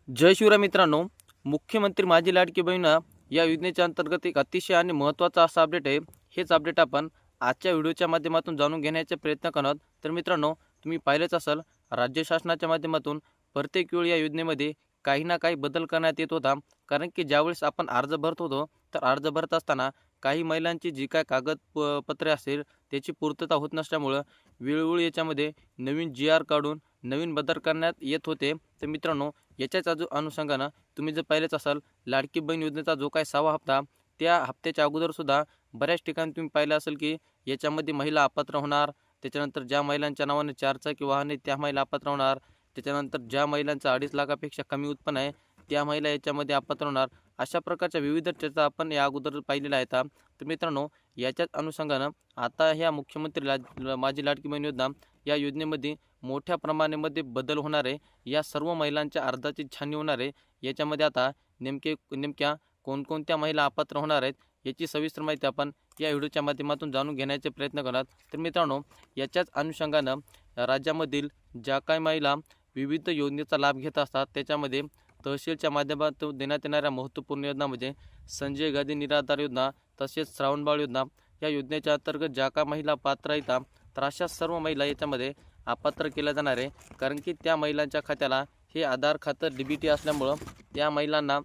जय शिवराय मित्रांनो, मुख्यमंत्री माझी लाडकी बहीण या योजनेच्या अंतर्गत एक अतिशय आणि महत्त्वाचा असा अपडेट आहे। हेच अपडेट आपण आजच्या व्हिडिओच्या माध्यमातून जाणून घेण्याचा प्रयत्न करणार। तर मित्रांनो, तुम्ही पाहिलेच असेल, राज्य शासनाच्या माध्यमातून प्रत्येक वेळी या योजनेमध्ये काही ना काही बदल करण्यात येत होता। कारण की ज्यावेळेस आपण अर्ज भरत होतो, तर अर्ज भरत असताना काही महिलांची जी काय कागदपत्रे असेल त्याची पूर्तता होत नसल्यामुळे वेळोवेळी याच्यामध्ये नवीन GR काढून नवीन बदल करण्यात येत होते। तर मित्रांनो, याच्याच अनुषंगानं तुम्ही जर पाहिलेच असाल, लाडकी बहीण योजनेचा जो काही 6वा हप्ता, त्या हप्त्याच्या अगोदर सुद्धा बऱ्याच ठिकाणी तुम्ही पाहिलं असेल की याच्यामध्ये महिला अपात्र होणार, त्याच्यानंतर ज्या महिलांच्या नावाने 4 चाकी वाहन आहे त्या महिला अपात्र होणार, त्याच्यानंतर ज्या महिलांचं 2.5 लाखापेक्षा कमी उत्पन्न आहे त्या महिला याच्यामध्ये अपात्र होणार। अशा प्रकारच्या विविध चर्चा आपण या अगोदर पाहिलेल्या आहेत। तर मित्रांनो, याच्याच अनुषंगानं आता ह्या मुख्यमंत्री माझी लाडकी बहीण योजना या योजनेमध्ये मोठ्या प्रमाणामध्ये बदल होणार आहे। या सर्व महिलांच्या अर्जाची छाननी होणार आहे। याच्यामध्ये आता नेमक्या कोणकोणत्या महिला अपात्र होणार आहेत याची सविस्तर माहिती आपण या व्हिडिओच्या माध्यमातून जाणून घेण्याचे प्रयत्न करणार। तर मित्रांनो, याच्याच अनुषंगानं राज्यामधील ज्या काही महिला विविध योजनेचा लाभ घेत असतात त्याच्यामध्ये तहसीलच्या माध्यमातून देण्यात येणाऱ्या महत्त्वपूर्ण योजना म्हणजे संजय गांधी निराधार योजना, तसेच श्रावणबाळ योजना। या योजनेच्या अंतर्गत ज्या काही महिला पात्र आहेत तर अशा सर्व महिला याच्यामध्ये अपात्र केल्या जाणार आहे। कारण की त्या महिलांच्या खात्याला हे आधार खातं DBT असल्यामुळं त्या महिलांना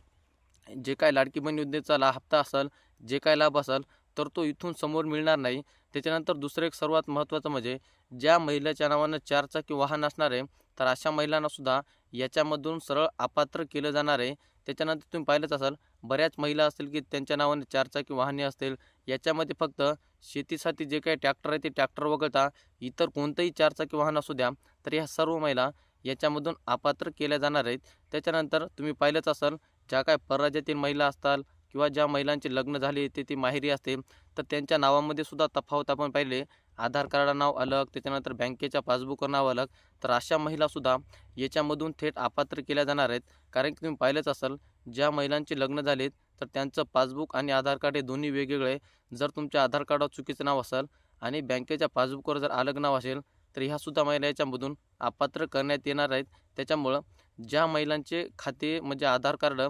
जे काय लाडकी बहीण योजनेचा हप्ता असेल, जे काय लाभ असेल, तर तो इथून समोर मिळणार नाही। त्याच्यानंतर दुसरं एक सर्वात महत्त्वाचं म्हणजे ज्या महिलेच्या नावानं 4 चाकी वाहन असणार आहे तर अशा महिलांना सुद्धा याच्यामधून सरळ अपात्र केलं जाणार आहे। त्याच्यानंतर तुम्ही पाहिलंच असाल, बऱ्याच महिला असतील की त्यांच्या नावाने 4 चाकी वाहने असतील, याच्यामध्ये फक्त शेतीसाठी जे काही ट्रॅक्टर आहे ते ट्रॅक्टर वगळता इतर कोणतंही 4 चाकी वाहन असू द्या, तर ह्या सर्व महिला याच्यामधून अपात्र केल्या जाणार आहेत। त्याच्यानंतर तुम्ही पाहिलंच असाल, ज्या काय परराज्यातील महिला असतात किंवा ज्या महिलांचे लग्न झाले ते माहेरी असते, तर त्यांच्या नावामध्ये सुद्धा तफावत आपण पाहिले। आधार कार्ड नाव अलग, त्याच्यानंतर बँकेच्या पासबुकवर नाव अलग, तर अशा महिलासुद्धा याच्यामधून थेट अपात्र केल्या जाणार आहेत। कारण की तुम्ही पाहिलंच असाल, ज्या महिलांचे लग्न झालेत तर त्यांचं पासबुक आणि आधार कार्ड हे दोन्ही वेगवेगळे। जर तुमच्या आधार कार्डावर चुकीचं नाव असेल आणि बँकेच्या पासबुकवर जर अलग नाव असेल तर ह्यासुद्धा महिला याच्यामधून अपात्र करण्यात येणार आहेत। त्याच्यामुळं ज्या महिलांचे खाते म्हणजे आधार कार्ड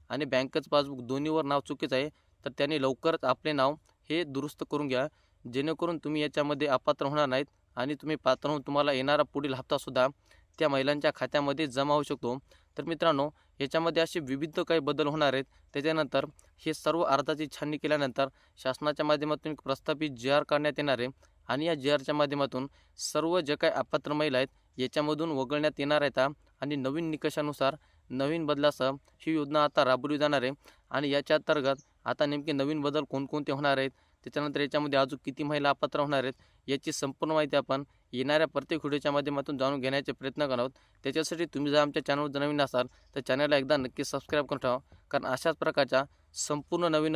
आणि बँकेचं पासबुक दोन्हीवर नाव चुकीचं आहे तर त्यांनी लवकरच आपले नाव हे दुरुस्त करून घ्या, जेणेकरून तुम्ही याच्यामध्ये अपात्र होणार नाहीत आणि तुम्ही पात्र होऊन तुम्हाला येणारा पुढील हप्तासुद्धा त्या महिलांच्या खात्यामध्ये जमा होऊ शकतो। तर मित्रांनो, याच्यामध्ये असे विविध काही बदल होणार आहेत। त्याच्यानंतर हे सर्व अर्जाची छाननी केल्यानंतर शासनाच्या माध्यमातून एक प्रस्थापित GR काढण्यात येणार आहे आणि या GRच्या माध्यमातून सर्व जे काही अपात्र महिला आहेत याच्यामधून वगळण्यात येणार आहेत आणि नवीन निकषानुसार नवीन बदलासह ही योजना आता राबवली जाणार आहे। आणि याच्या अंतर्गत आता नेमके नवीन बदल कोणकोणते होणार आहेत, त्याच्यानंतर याच्यामध्ये अजून किती महिला अपात्र होणार आहेत याची संपूर्ण माहिती आपण येणाऱ्या प्रत्येक व्हिडिओच्या माध्यमातून जाणून घेण्याचे प्रयत्न करत आहोत। त्याच्यासाठी तुम्ही जर आमच्या चॅनलवर नवीन असाल तर चॅनलला एकदा नक्की सबस्क्राईब करून ठेवा, कारण अशाच प्रकारच्या संपूर्ण नवीन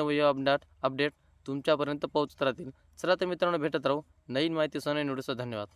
अपडेट तुमच्यापर्यंत पोहोचत राहतील। चला तर मित्रांनो, भेटत राहू नवीन माहितीसह नवीन व्हिडिओसह। धन्यवाद।